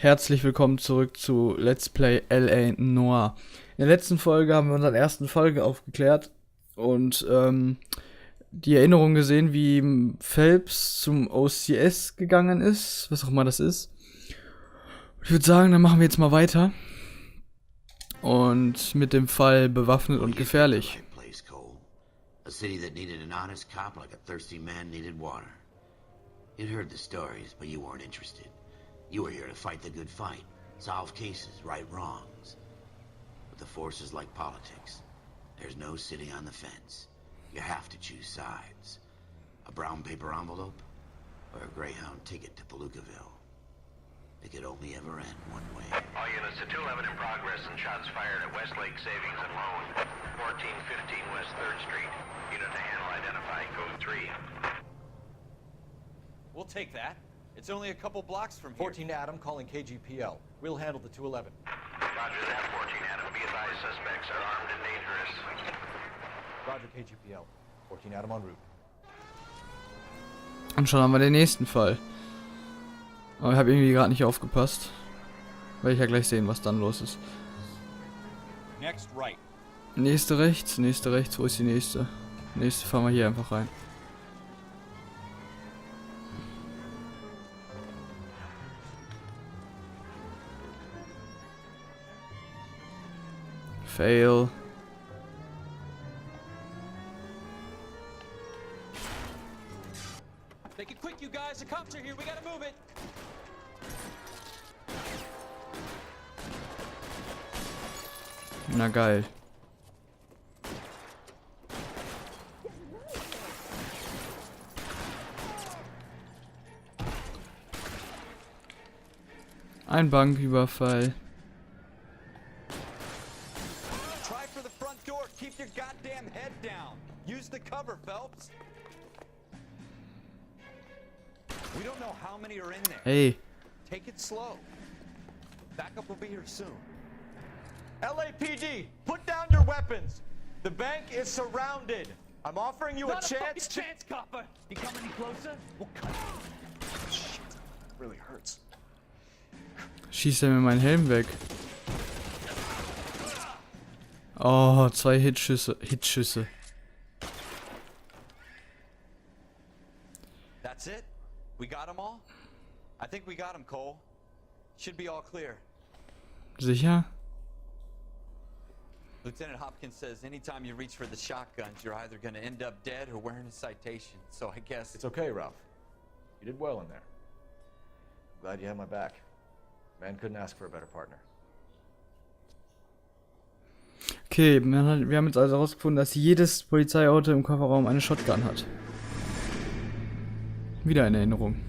Herzlich willkommen zurück zu Let's Play LA Noire. In der letzten Folge haben wir unseren ersten Folge aufgeklärt und die Erinnerung gesehen, wie Phelps zum OCS gegangen ist, was auch immer das ist. Ich würde sagen, dann machen wir jetzt mal weiter. Und mit dem Fall bewaffnet und gefährlich. A city that needed an honest cop like a thirsty man needed water. You'd heard the stories, but you weren't interested. You were here to fight the good fight, solve cases, right wrongs. But the force is like politics. There's no sitting on the fence. You have to choose sides. A brown paper envelope, or a Greyhound ticket to Palookaville. It could only ever end one way. All units to 211 in progress and shots fired at Westlake Savings and Loan, 1415 West 3rd Street. Unit to handle identified, code 3. We'll take that. It's only a couple blocks from here. 14 Adam calling KGPL. We'll handle the 211. Roger that, 14 Adam. Be advised, suspects are armed and dangerous. Roger KGPL. 14 Adam en route. Und schon haben wir den nächsten Fall. Aber ich habe irgendwie gerade nicht aufgepasst. Weil ich ja gleich sehen, was dann los ist. Next right. Nächste rechts. Wo ist die nächste? Nächste fahren wir hier einfach rein. Fail. Make it quick, you guys. The cops are here. We gotta move it. Na geil. Ein Banküberfall. Try for the front door. Keep your goddamn head down. Use the cover, Phelps. We don't know how many are in there. Hey. Take it slow. Backup will be here soon. LAPD, put down your weapons. The bank is surrounded. I'm offering you a chance. Chance, copper. You come any closer? We'll cut. Shit. Really hurts. Schießt er mir meinen Helm weg. Oh, 2 Hitschüsse. That's it? We got them all? I think we got them, Cole. Should be all clear. Sicher? Lieutenant Hopkins says anytime you reach for the shotguns, you're either going to end up dead or wearing a citation. So I guess... It's okay, Ralph. You did well in there. Glad you had my back. Man couldn't ask for a better partner. Okay, wir haben jetzt also herausgefunden, dass jedes Polizeiauto im Kofferraum eine Shotgun hat. Wieder eine Erinnerung.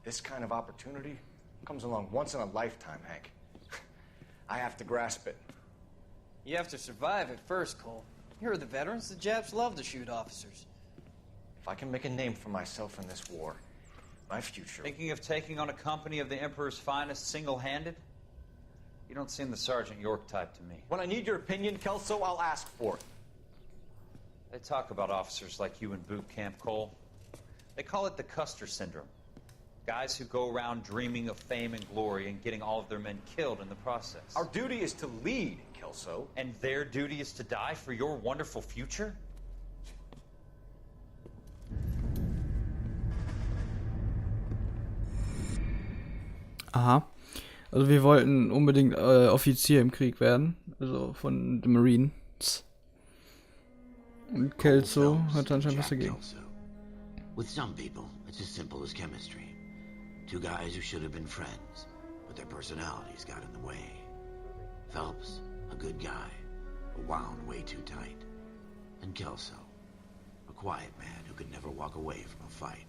This kind of opportunity comes along once in a lifetime, Hank. I have to grasp it. You have to survive it first, Cole. Here are the veterans. The Japs love to shoot officers. If I can make a name for myself in this war, my future... Thinking of taking on a company of the Emperor's finest single-handed? You don't seem the Sergeant York type to me. When I need your opinion, Kelso, I'll ask for it. They talk about officers like you in boot camp, Cole. They call it the Custer Syndrome. Guys who go around dreaming of fame and glory and getting all of their men killed in the process. Our duty is to lead, Kelso. And their duty is to die for your wonderful future? Aha. Also wir wollten unbedingt Offizier im Krieg werden. Also von den Marines. Und Kelso hat anscheinend was dagegen. With some people, it's as simple as chemistry. Two guys who should have been friends, but their personalities got in the way. Phelps, a good guy, but wound way too tight. And Kelso, a quiet man who could never walk away from a fight.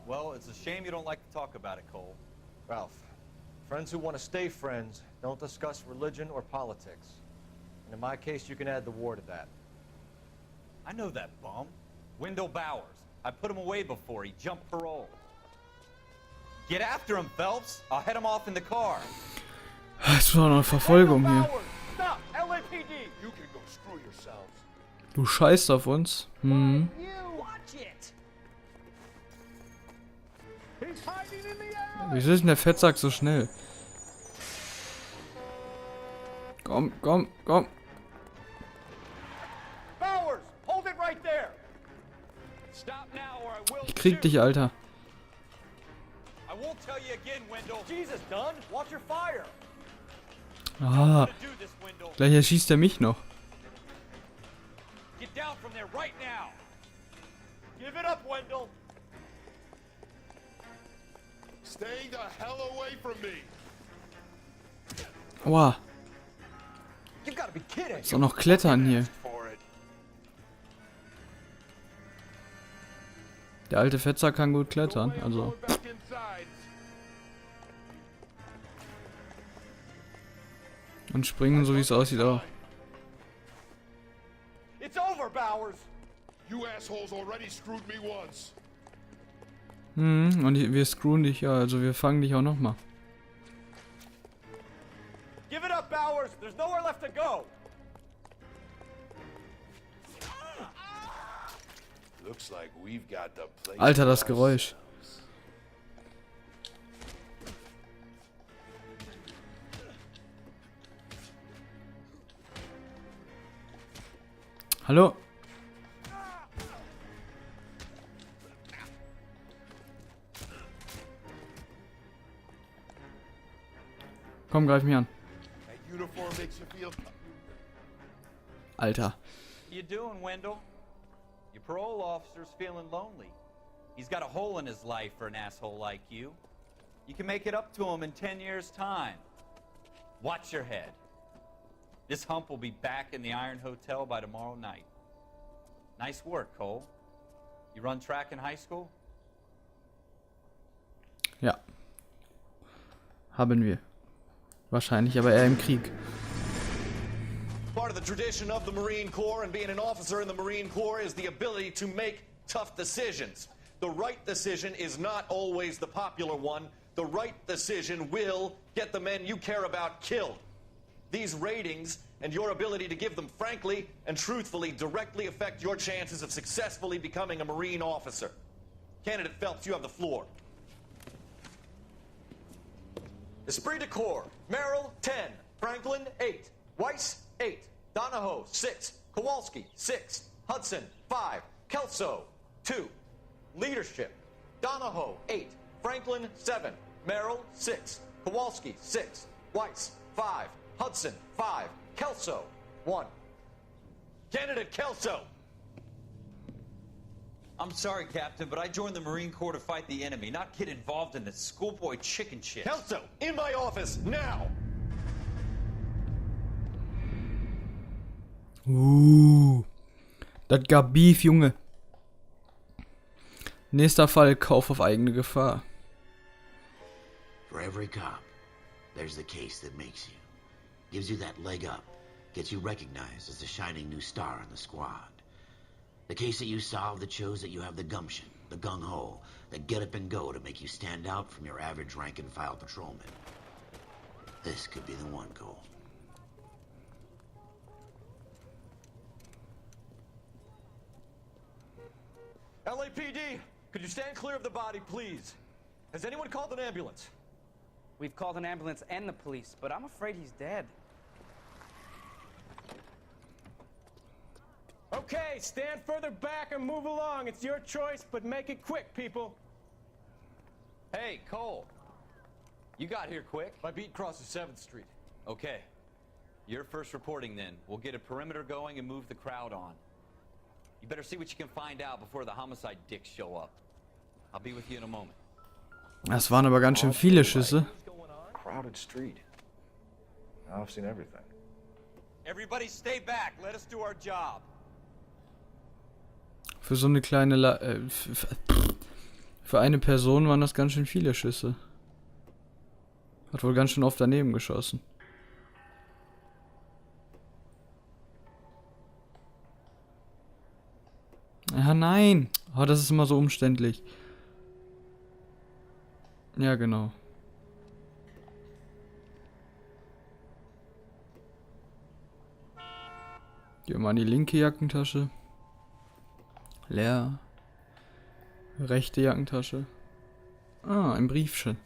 Well, it's a shame you don't like to talk about it, Cole. Ralph, friends who want to stay friends don't discuss religion or politics. And in my case, you can add the war to that. I know that bum. Wendell Bowers. I put him away before. He jumped parole. Get after him, Phelps. I'll head him off in the car. Es war eine Verfolgung hier. Stop! LAPD! You can go screw yourselves. Du scheißt auf uns. Mhm. You! What? Wieso ist denn der Fettsack so schnell? Komm, komm, komm. Bowers, hold it right there. Ich krieg dich, Alter. I won't tell you again, Wendell. Jesus, Dunn, watch your fire. Ah, Do this, Wendell. gleich erschießt er mich noch. Get down from there right now. Give it up, Wendell. Stay the hell away from me. Aua, You gotta be kidding. ist auch noch Klettern hier. For it. Der alte Fettsack kann gut klettern, also. Back inside. Und springen, so wie es aussieht, auch. It's over, Bowers. You assholes already screwed me once. Und wir screwen dich, ja, also wir fangen dich auch nochmal. Give it up, Bowers. There's nowhere left to go. Looks like we've got the place. Alter, das Geräusch. Hallo? Komm, greif mich an. That uniform makes you feel. Alter. You doing, Wendell? Your parole officer's feeling lonely. He's got a hole in his life for an asshole like you. You can make it up to him in 10 years' time. Watch your head. This hump will be back in the Iron Hotel by tomorrow night. Nice work, Cole. You run track in high school? Ja. Haben wir. Wahrscheinlich, aber eher im Krieg. Part of the tradition of the Marine Corps and being an officer in the Marine Corps is the ability to make tough decisions. The right decision is not always the popular one. The right decision will get the men you care about killed. These ratings and your ability to give them frankly and truthfully directly affect your chances of successfully becoming a Marine officer. Candidate Phelps, you have the floor. Esprit de Corps, Merrill 10, Franklin 8, Weiss 8, Donahoe 6, Kowalski 6, Hudson 5, Kelso 2. Leadership, Donahoe 8, Franklin 7, Merrill 6, Kowalski 6, Weiss 5, Hudson 5, Kelso 1. Candidate Kelso! I'm sorry, Captain, but I joined the Marine Corps to fight the enemy, not get involved in this schoolboy chicken shit. Kelso, in my office, now! Das gab Beef, Junge. Nächster Fall, Kauf auf eigene Gefahr. For every cop, there's the case that makes you. Gives you that leg up. Gets you recognized as the shining new star in the squad. The case that you solve that shows that you have the gumption, the gung-ho, the get up and go to make you stand out from your average rank-and-file patrolman. This could be the one, Cole. LAPD, could you stand clear of the body, please? Has anyone called an ambulance? We've called an ambulance and the police, but I'm afraid he's dead. Okay, stand further back and move along. It's your choice, but make it quick, people. Hey, Cole. You got here quick. My beat crosses 7th Street. Okay. You're first reporting then. We'll get a perimeter going and move the crowd on. You better see what you can find out before the homicide dicks show up. I'll be with you in a moment. Das waren aber ganz schön viele Schüsse. Crowded street. Now I've seen everything. Everybody stay back. Let us do our job. Für so eine kleine für eine Person waren das ganz schön viele Schüsse. Hat wohl ganz schön oft daneben geschossen. Ja, nein! Oh, das ist immer so umständlich. Ja, genau. Gehen wir mal in die linke Jackentasche. Leer. Rechte Jackentasche. Ah, ein Briefchen.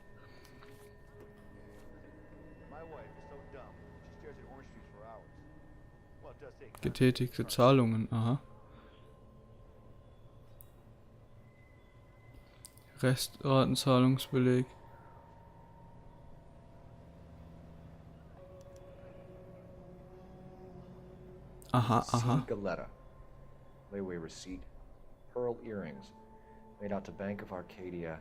Getätigte Zahlungen, aha. Restratenzahlungsbeleg. Aha, aha. Galetta. Layaway receipt. Pearl earrings. Made out to Bank of Arcadia.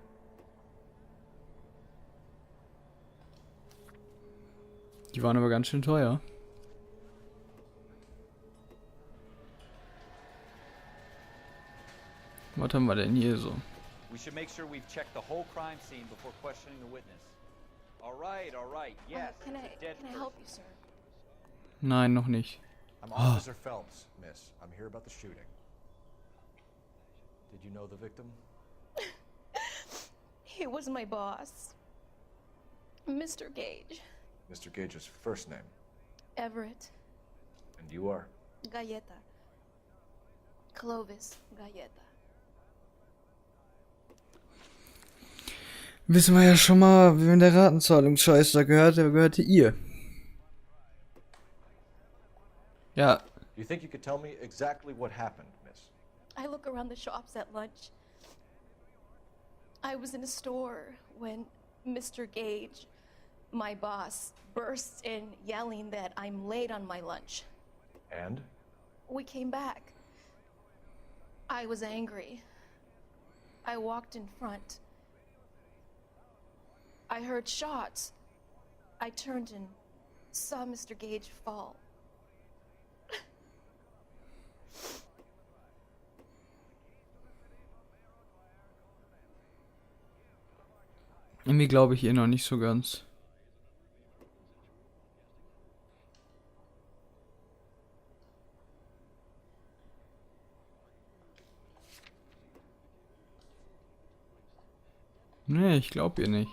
Die waren aber ganz schön teuer. Was haben wir denn hier so? We should make sure we've checked the whole crime scene before questioning the witness. All right. Yes. Can it's a dead I help you, sir? Nein, noch nicht. I'm Officer Phelps, miss. I'm here about the shooting. Did you know the victim? He was my boss, Mr. Gage. Mr. Gage's first name. Everett. And you are? Galleta. Clovis Galleta. Wissen wir ja schon mal, wenn der Ratenzahlungsscheiß da gehört, der gehörte ihr. Ja. You think you could tell me exactly what happened, miss? I look around the shops at lunch. I was in a store when Mr. Gage, my boss, bursts in yelling that I'm late on my lunch. And? We came back. I was angry. I walked in front. I heard shots. I turned and saw Mr. Gage fall. Irgendwie glaube ich ihr noch nicht so ganz. Nee, ich glaube ihr nicht.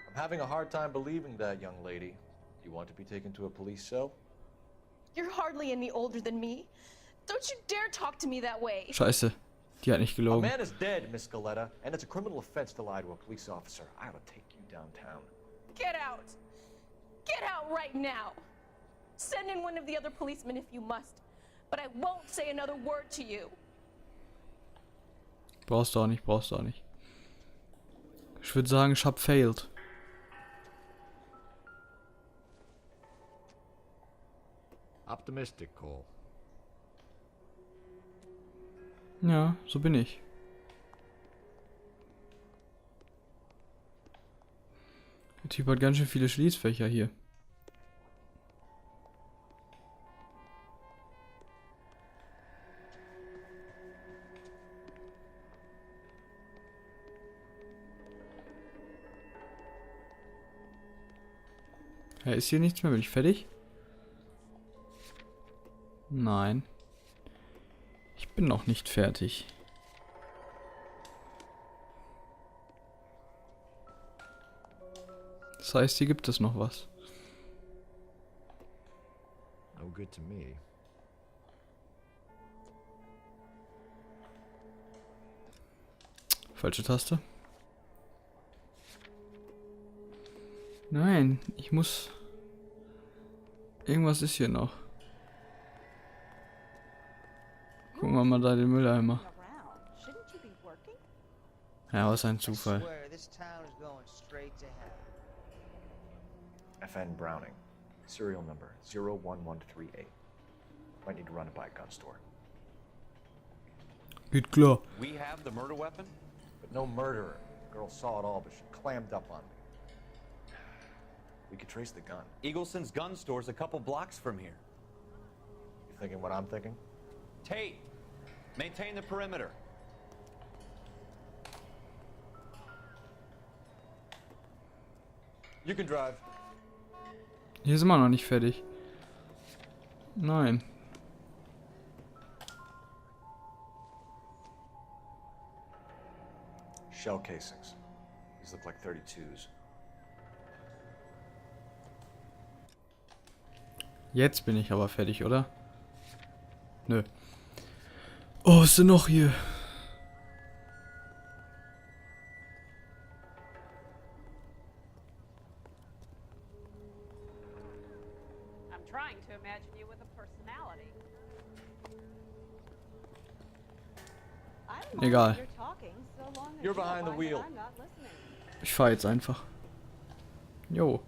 I'm having a hard time believing that, young lady. Do you want to be taken to a police cell? You're hardly any older than me. Don't you dare talk to me that way. Scheiße, die hat nicht A gelogen. man is dead, Miss Galletta, and it's a criminal offense to lie to a police officer. I ought to take you downtown. Get out. Get out right now. Send in one of the other policemen if you must. But I won't say another word to you. Brauchst du auch nicht, brauchst du auch nicht. Ich würde sagen, ich hab failed. Optimistic, Cole. Ja, so bin ich. Der Typ hat ganz schön viele Schließfächer hier. Ja, ist hier nichts mehr? Bin ich fertig? Nein. Ich bin noch nicht fertig. Das heißt, hier gibt es noch was. No good to me. Falsche Taste. Nein, ich muss... Irgendwas ist hier noch. Gucken wir mal da den Mülleimer. Ja, was ein Zufall. FN Browning. Serial number 01138. Might need to run it by a gun store. Geht klar. We have the murder weapon? But no murderer. Girl saw it all, but she clammed up on me. We could trace the gun. Eagleson's gun store's a couple blocks from here. You thinking what I'm thinking? Tate, maintain the perimeter. You can drive. Hier sind wir noch nicht fertig. Nein. Shell casings. These look like 32s. Jetzt bin ich aber fertig, oder? Nö. Oh, was ist denn noch hier? imagine you with a personality. I don't mind Egal. if you're talking, so long as You're you don't behind the mind that wheel. I'm not listening. Ich fahr jetzt einfach. Jo.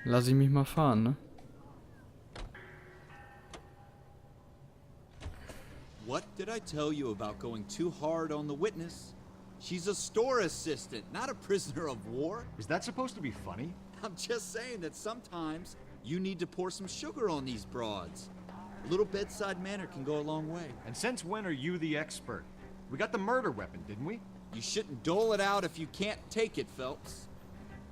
Lass ich mich mal fahren, ne? What did I tell you about going too hard on the witness? She's a store assistant, not a prisoner of war. Is that supposed to be funny? I'm just saying that sometimes you need to pour some sugar on these broads. A little bedside manner can go a long way. And since when are you the expert? We got the murder weapon, didn't we? You shouldn't dole it out if you can't take it, Phelps.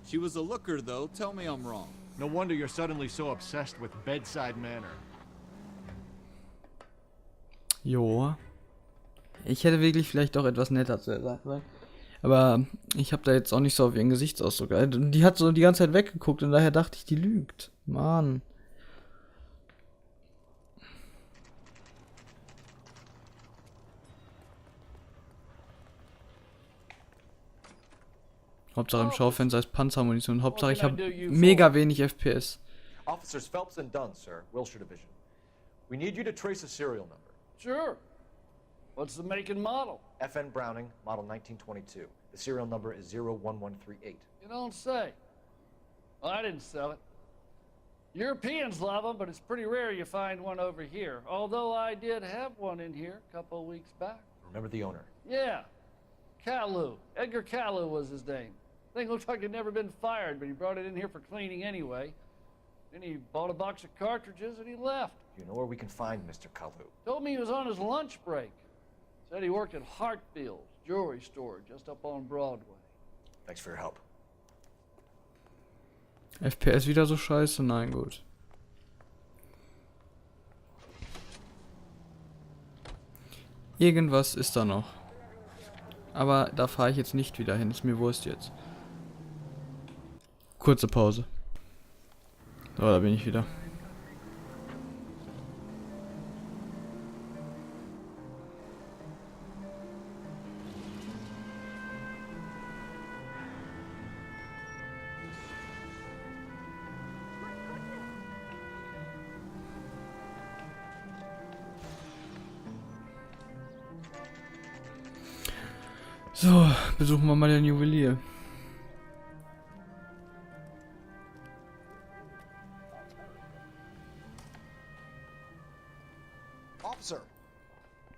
She was a looker, though. Tell me I'm wrong. No wonder you're suddenly so obsessed with bedside manner. Jo. Ich hätte wirklich vielleicht doch etwas netter zu sagen sollen. Aber ich habe da jetzt auch nicht so auf ihren Gesichtsausdruck. Die hat so die ganze Zeit weggeguckt und daher dachte ich, die lügt. Mann. Hauptsache im Schaufenster ist Panzermunition. Hauptsache ich habe mega wenig FPS. Officers Phelps and Dunn, sir, Wilshire Division. We need you to trace a serial number. Sure. What's the make and model? FN Browning, model 1922. The serial number is 01138. You don't say. Well, I didn't sell it. Europeans love them, but it's pretty rare you find one over here. Although I did have one in here a couple of weeks back. Remember the owner? Yeah. Caillou. Edgar Caillou was his name. Thing looked like it'd never been fired, but he brought it in here for cleaning anyway. Then he bought a box of cartridges and he left. Do you know where we can find Mr. Caillou? Told me he was on his lunch break. Said he worked at Hartfield's jewelry store just up on Broadway. Thanks for your help. FPS wieder so scheiße? Nein, gut. Irgendwas ist da noch. Aber da fahre ich jetzt nicht wieder hin. Ist mir Wurst jetzt. Kurze Pause. So, da bin ich wieder. So, besuchen wir mal den Juwelier. Officer,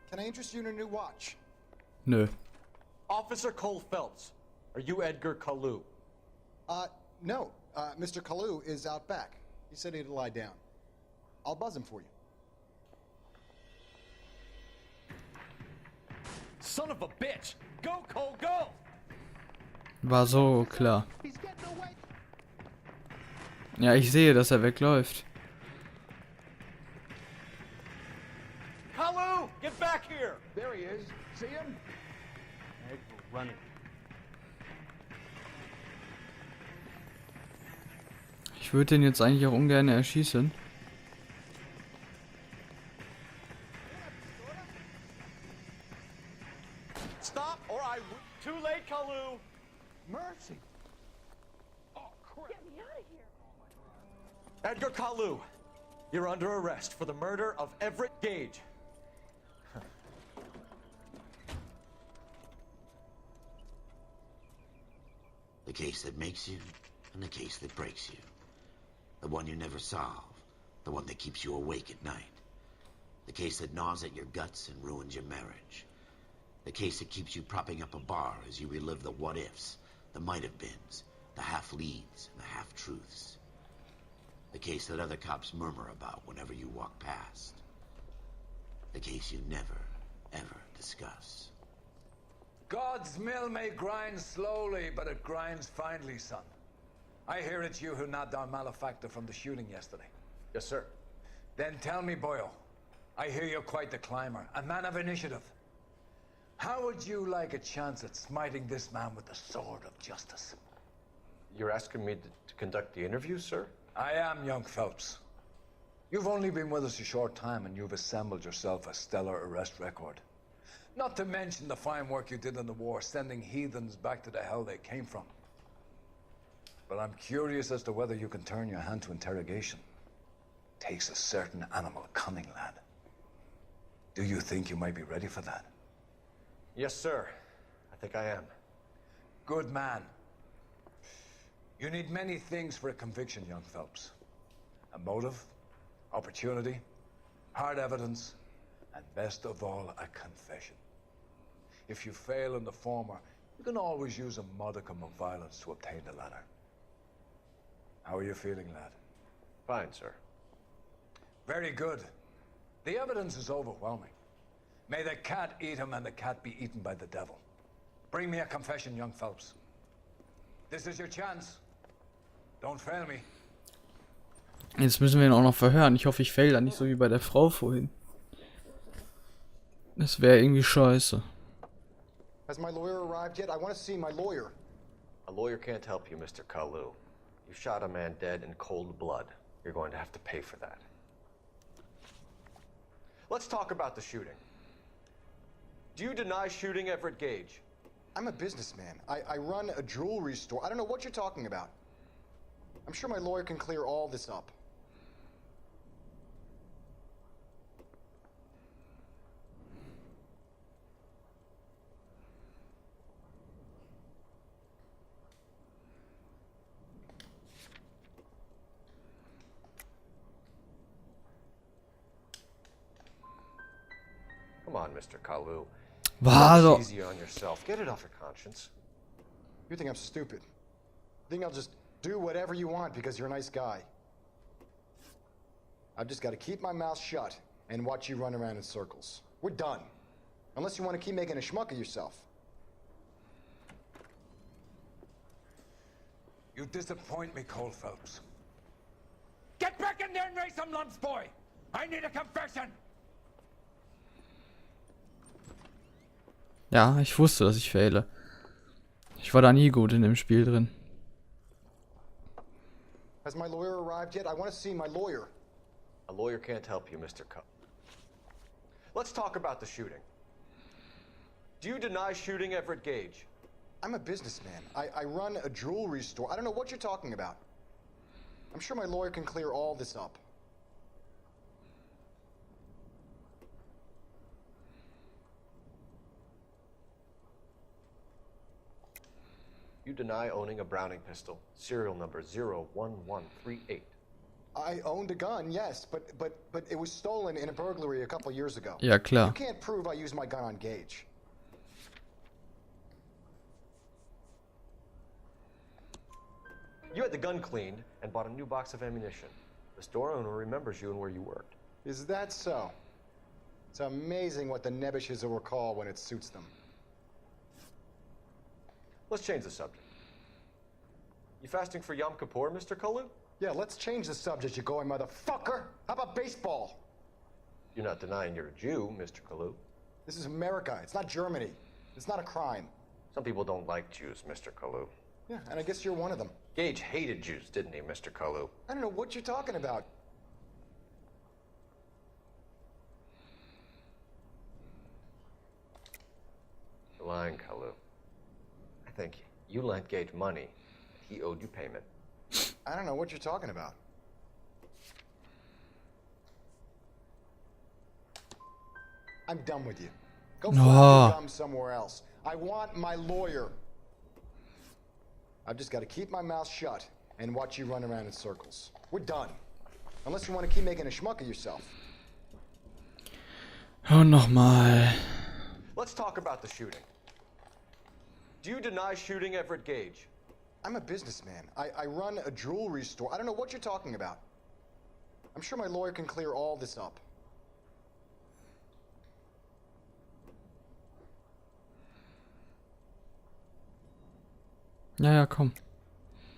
can I interest you in a new watch? Nö. Officer Cole Phelps, are you Edgar Caillou? No. Mr. Caillou is out back. He said he'd lie down. I'll buzz him for you. Son of a bitch! Go, Cole, go! War so klar. Ja, ich sehe, dass er wegläuft. Caillou, get back here! There he is. See him? Hey, we're running. Ich würde den jetzt eigentlich auch ungern erschießen. Stop, or I... Too late, Caillou! Mercy. Get me out of here. Edgar Caillou, you're under arrest for the murder of Everett Gage. The case that makes you, and the case that breaks you. The one you never solve, the one that keeps you awake at night. The case that gnaws at your guts and ruins your marriage. The case that keeps you propping up a bar as you relive the what-ifs, the might-have-beens, the half-leads, and the half-truths. The case that other cops murmur about whenever you walk past. The case you never, ever discuss. God's mill may grind slowly, but it grinds finely, son. I hear it's you who nabbed our malefactor from the shooting yesterday. Yes, sir. Then tell me, Boyle, I hear you're quite the climber, a man of initiative. How would you like a chance at smiting this man with the sword of justice? You're asking me to conduct the interview, sir? I am, young Phelps. You've only been with us a short time and you've assembled yourself a stellar arrest record. Not to mention the fine work you did in the war, sending heathens back to the hell they came from. But I'm curious as to whether you can turn your hand to interrogation. takes a certain animal cunning, lad. Do you think you might be ready for that? Yes, sir. I think I am. Good man. You need many things for a conviction, young Phelps. A motive, opportunity, hard evidence, and best of all, a confession. If you fail in the former, you can always use a modicum of violence to obtain the latter. How are you feeling, lad? Fine, sir. Very good. The evidence is overwhelming. May the cat eat him and the cat be eaten by the devil. Bring me a confession, young Phelps. This is your chance. Don't fail me. Jetzt müssen wir ihn auch noch verhören. Ich hoffe, ich fail da nicht so wie bei der Frau vorhin. Das wäre irgendwie scheiße. Has my lawyer arrived yet? I want to see my lawyer. A lawyer can't help you, Mr. Kalu. You shot a man dead in cold blood. You're going to have to pay for that. Let's talk about the shooting. Do you deny shooting Everett Gage? I'm a businessman. I run a jewelry store. I don't know what you're talking about. I'm sure my lawyer can clear all this up. Come on, Mr. Kalu. War doch. Easy on yourself. Get it off your conscience. You think I'm stupid? You think I'll just do whatever you want because you're a nice guy? I've just got to keep my mouth shut and watch you run around in circles. We're done. Unless you want to keep making a schmuck of yourself. You disappoint me, Cole Phelps. Get back in there and raise some lumps, boy! I need a confession! Ja, ich wusste, dass ich faile. Ich war da nie gut in dem Spiel drin. Has my lawyer arrived yet? I want to see my lawyer. A lawyer can't help you, Mr. Kalu. Let's talk about the shooting. Do you deny shooting Everett Gage? I'm a businessman. I run a jewelry store. I don't know what you're talking about. I'm sure my lawyer can clear all this up. You deny owning a Browning pistol, serial number 01138. I owned a gun, yes, but it was stolen in a burglary a couple years ago. Ja, klar. You can't prove I used my gun on Gage. You had the gun cleaned and bought a new box of ammunition. The store owner remembers you and where you worked. Is that so? It's amazing what the Nebbishes will recall when it suits them. Let's change the subject. You fasting for Yom Kippur, Mr. Kalu? Yeah, let's change the subject, you going motherfucker. How about baseball? You're not denying you're a Jew, Mr. Kalu. This is America. It's not Germany. It's not a crime. Some people don't like Jews, Mr. Kalu. Yeah, and I guess you're one of them. Gage hated Jews, didn't he, Mr. Kalu? I don't know what you're talking about. You're lying, Kalu. I think you lent Gage money. He owed you payment. I don't know what you're talking about. I'm done with you. Go find your gum somewhere else. I want my lawyer. I've just got to keep my mouth shut and watch you run around in circles. We're done. Unless you want to keep making a schmuck of yourself. Oh, nochmal. Let's talk about the shooting. Do you deny shooting Everett Gage? I'm a businessman. I run a jewelry store. I don't know what you're talking about. I'm sure my lawyer can clear all this up. Ja, ja, komm.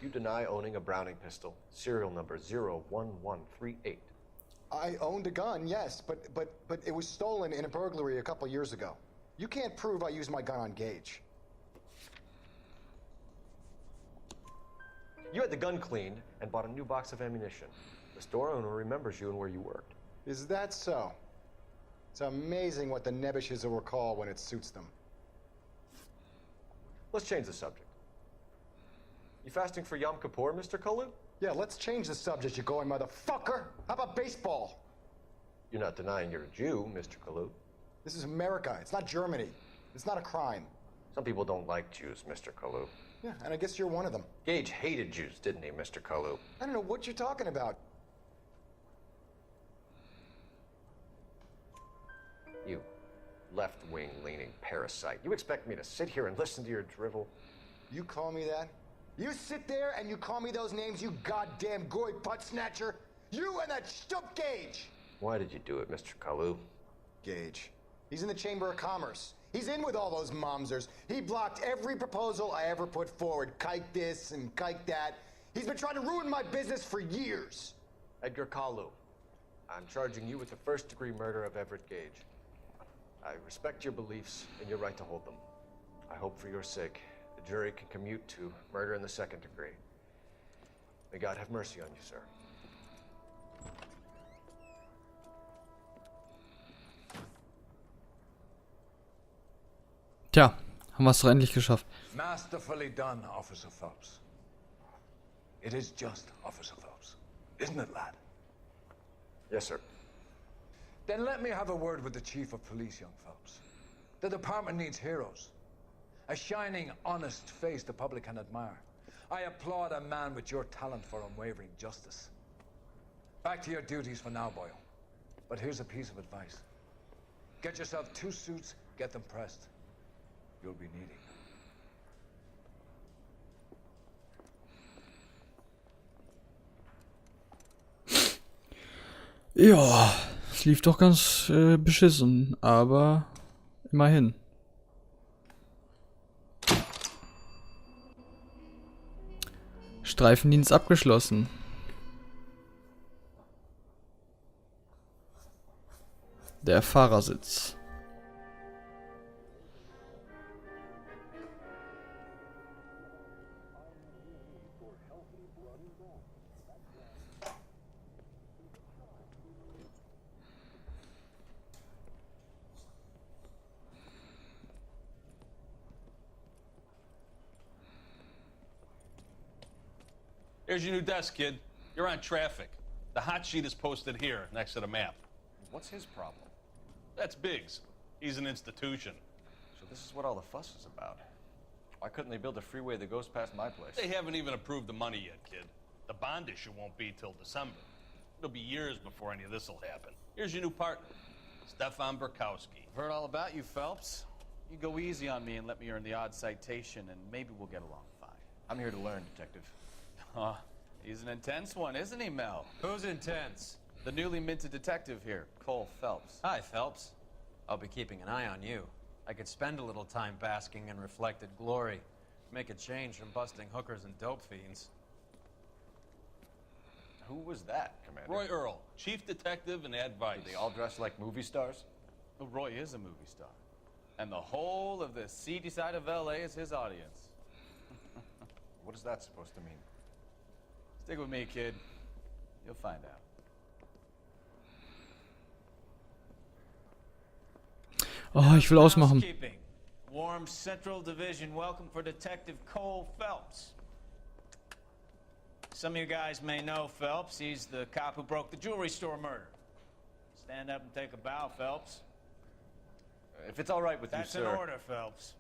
You deny owning a Browning pistol, serial number 01138. I owned a gun, yes, but it was stolen in a burglary a couple years ago. You can't prove I used my gun on Gage. You had the gun cleaned and bought a new box of ammunition. The store owner remembers you and where you worked. Is that so? It's amazing what the Nebbishes will recall when it suits them. Let's change the subject. You fasting for Yom Kippur, Mr. Kalu? Yeah, let's change the subject, you going motherfucker. How about baseball? You're not denying you're a Jew, Mr. Kalu. This is America. It's not Germany. It's not a crime. Some people don't like Jews, Mr. Kalu. Yeah, and I guess you're one of them. Gage hated Jews, didn't he, Mr. Kalu? I don't know what you're talking about. You left-wing leaning parasite. You expect me to sit here and listen to your drivel? You call me that? You sit there and you call me those names, you goddamn goy butt snatcher? You and that stup Gage! Why did you do it, Mr. Kalu? Gage. He's in the Chamber of Commerce. He's in with all those momsers. He blocked every proposal I ever put forward. Kike this and kike that. He's been trying to ruin my business for years. Edgar Kalu, I'm charging you with the first-degree murder of Everett Gage. I respect your beliefs and your right to hold them. I hope for your sake the jury can commute to murder in the second degree. May God have mercy on you, sir. Tja, haben wir es doch endlich geschafft. Masterfully done, Officer Phelps. It is just Officer Phelps, isn't it, lad? Yes, sir. Then let me have a word with the Chief of Police, young Phelps. The department needs heroes. A shining, honest face the public can admire. I applaud a man with your talent for unwavering justice. Back to your duties for now, Boyle. But here's a piece of advice. Get yourself 2 suits, get them pressed. You'll be needing them. Ja, es lief doch ganz beschissen, aber immerhin. Streifendienst abgeschlossen. Der Fahrersitz. Here's your new desk, kid. You're on traffic. The hot sheet is posted here, next to the map. What's his problem? That's Biggs. He's an institution. So this is what all the fuss is about. Why couldn't they build a freeway that goes past my place? They haven't even approved the money yet, kid. The bond issue won't be till December. It'll be years before any of this will happen. Here's your new partner, Stefan Burkowski. I've heard all about you, Phelps. You go easy on me and let me earn the odd citation, and maybe we'll get along fine. I'm here to learn, Detective. He's an intense one, isn't he, Mel? Who's intense? The newly minted detective here, Cole Phelps. Hi, Phelps. I'll be keeping an eye on you. I could spend a little time basking in reflected glory. Make a change from busting hookers and dope fiends. Who was that, Commander? Roy Earl, chief detective and advice. Do they all dress like movie stars? Well, Roy is a movie star. And the whole of the seedy side of LA is his audience. What is that supposed to mean? Stick with me, kid. You'll find out. Oh, ich will ausmachen. Warm Central Division welcome for Detective Cole Phelps. Some of you guys may know Phelps. He's the cop who broke the jewelry store murder. Stand up and take a bow, Phelps. If it's all right with you, sir. That's an order, Phelps.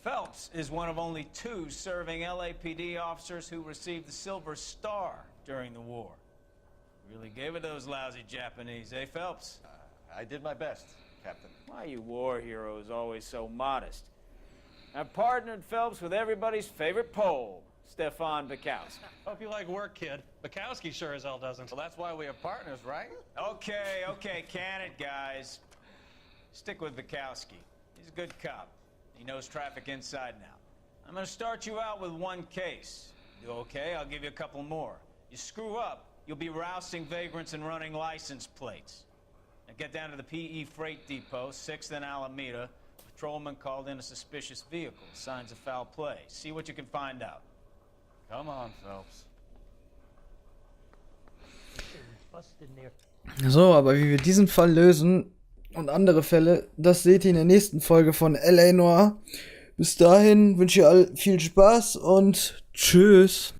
Phelps is one of only 2 serving LAPD officers who received the Silver Star during the war. Really gave it to those lousy Japanese, eh, Phelps? I did my best, Captain. Why you war heroes always so modest? I've partnered Phelps with everybody's favorite Pole, Stefan Bukowski. Hope you like work, kid. Bukowski sure as hell doesn't. Well, that's why we have partners, right? Okay, can it, guys. Stick with Bukowski. He's a good cop. He knows traffic inside and out. I'm gonna start you out with 1 case. Do okay? I'll give you a couple more. You screw up, you'll be rousting vagrants and running license plates. Now get down to the PE Freight Depot, 6th and Alameda. Patrolman called in a suspicious vehicle. Signs of foul play. See what you can find out. Come on, Phelps. So, aber wie wir diesen Fall lösen und andere Fälle, das seht ihr in der nächsten Folge von LA Noire. Bis dahin wünsche ich all viel Spaß und tschüss.